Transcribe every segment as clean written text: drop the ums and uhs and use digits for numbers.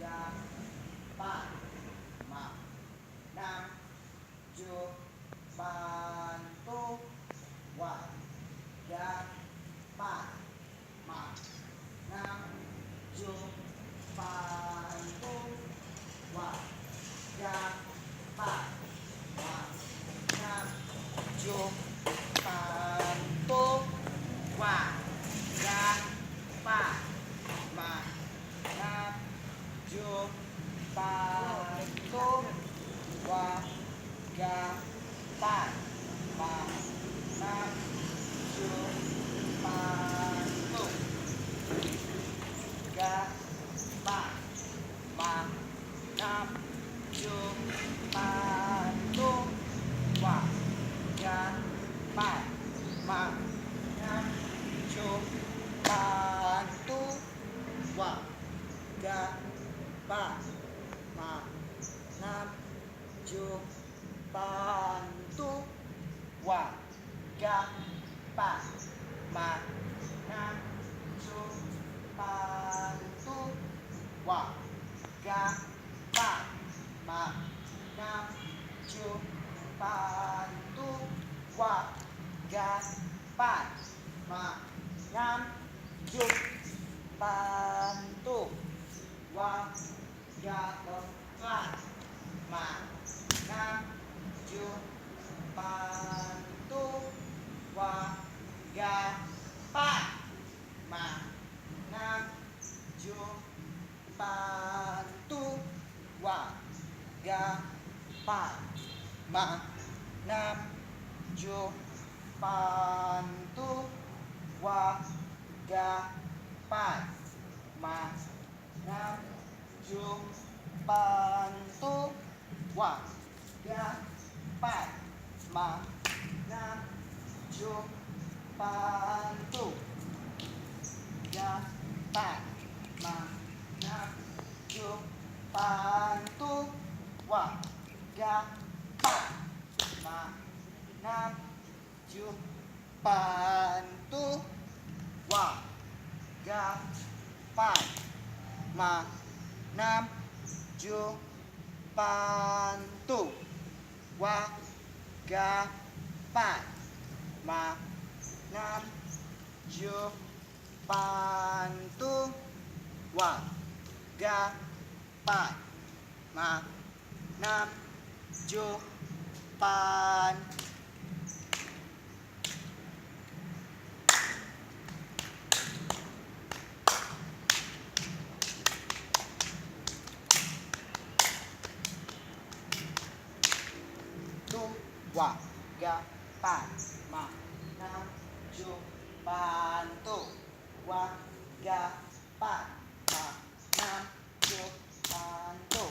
tiga, empat, lima, enam, tujuh, bantu, dua, tiga, empat, lima, enam, tujuh, bantu, dua, tiga, empat, lima, enam, tujuh, bantu, dua, tiga, empat, lima, enam, tujuh, bantu, dua, tiga, empat, lima, enam, tujuh, bantu, tiga, empat, lima, enam, tujuh, bantu, dua, tiga, empat, lima, enam, tujuh, bantu, dua, tiga, empat, lima, enam, tujuh, bantu, dua, tiga, empat, lima, enam, tujuh, bantu, dua, tiga, empat, lima, enam, tujuh, bantu, dua, tiga, empat, lima, enam, tujuh, bantu, dua, tiga, empat, lima, enam, tujuh, bantu, dua, tiga, empat, lima, enam, tujuh, bantu, dua, tiga, empat, lima, enam, tujuh, bantu, dua, tiga, empat, lima, enam, tujuh, bantu, dua, tiga, empat, lima, enam, tujuh, bantu, tiga, empat, lima, enam, tujuh, bantu, dua, tiga, empat, lima, enam, tujuh, bantu, dua, tiga, empat, lima, enam, tujuh, bantu, dua, tiga, empat, lima, enam, tujuh, bantu, dua, tiga, empat, lima, enam, tujuh, bantu. Dua, tiga, empat, lima, enam, tujuh, bantu, dua, tiga, empat, lima, enam, tujuh, bantu,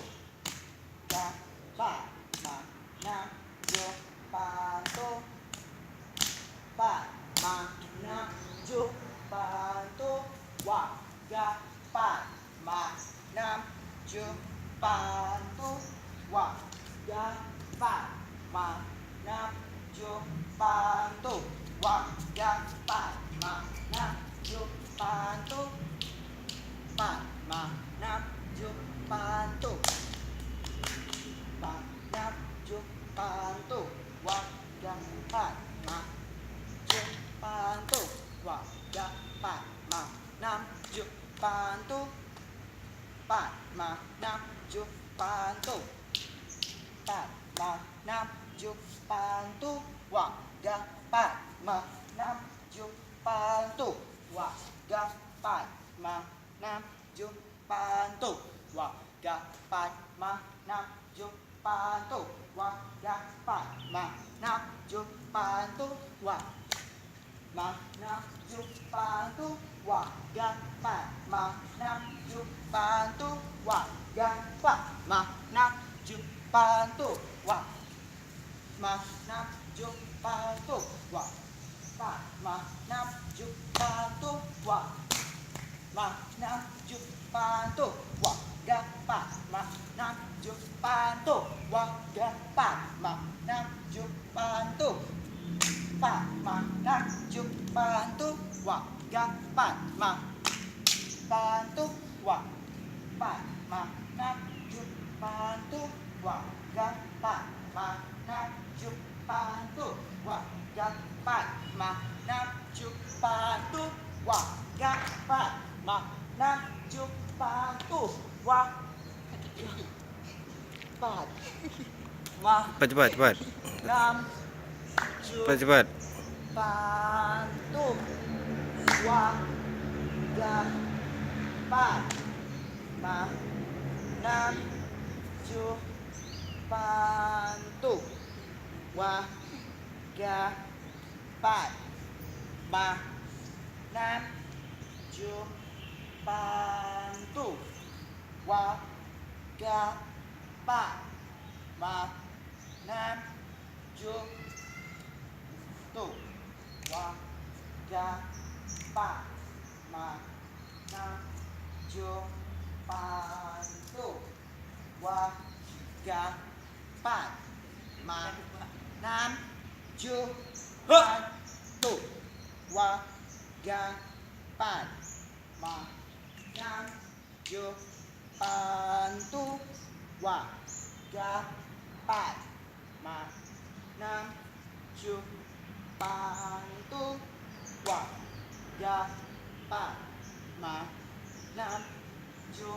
tiga, empat, lima, enam, tujuh, bantu, empat, lima, enam, tujuh, bantu, dua, tiga, empat, lima, enam, tujuh, bantu, dua, tiga, empat, lima, enam, tujuh, bantu, dua, tiga, empat, lima, enam, tujuh, bantu, empat, lima, enam, tujuh, bantu, empat, enam, tujuh, bantu, dua, tiga, empat, lima, tujuh, bantu, dua, tiga, empat, lima, enam, tujuh, bantu, empat, lima, enam, tujuh, bantu, empat, lima, enam, tujuh, bantu, dua, tiga, empat, lima, enam, tujuh, bantu, dua, tiga, empat, lima, enam, tujuh, bantu, dua, tiga, empat, lima, enam, tujuh, bantu, dua, tiga, empat, lima, enam, tujuh, bantu, dua, lima, enam, tujuh, bantu, dua, tiga, empat, lima, enam, tujuh, bantu, dua, tiga, empat, lima, enam, tujuh, bantu, dua, lima, enam, tujuh, bantu, dua, empat, lima, enam, tujuh, bantu, dua, lima, enam, tujuh, bantu, dua, tiga, empat, lima, enam, tujuh, bantu, dua, tiga, empat, lima, enam, tujuh, bantu, empat, lima, enam, tujuh, bantu, dua, tiga, empat, lima, bantu, dua, empat, lima, ma nam ju pantu wa ga pa ma nam ju pantu wa ga pa ma nam ju pantu wa ga pa ma nam ju pantu wa pat ma Cepat. nam ju Cepat. pantu wa ga pa ma nam ju pantu wa ga pa ma nam ju pantu wa ga pa ma nam ju tu wa ga pa ma nam ju pantu wa ga pa ma nam ju pantu wa ga pa ma nam ju pantu wa ga pa ma nam ju pantu wa ga pa ma nam ju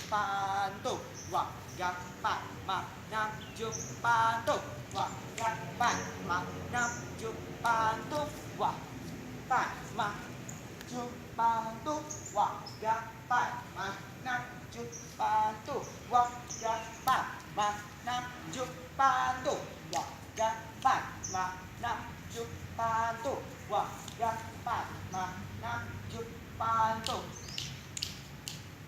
pantu wa ga pa ma nam ju pantu wa ga pa ma nam ju pantu wa pa ma ju pantu wa ga pa ma nam ju pantu wa ga pa ma nam ju pantu wa ga pa ma nam ju pantu wa ga pa ma nam ju pantu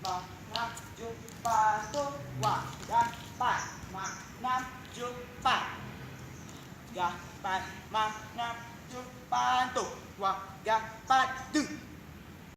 ma nam ju pantu wa ga pa ma nam ju pa ga pa ma nam ju pantu wa ga pa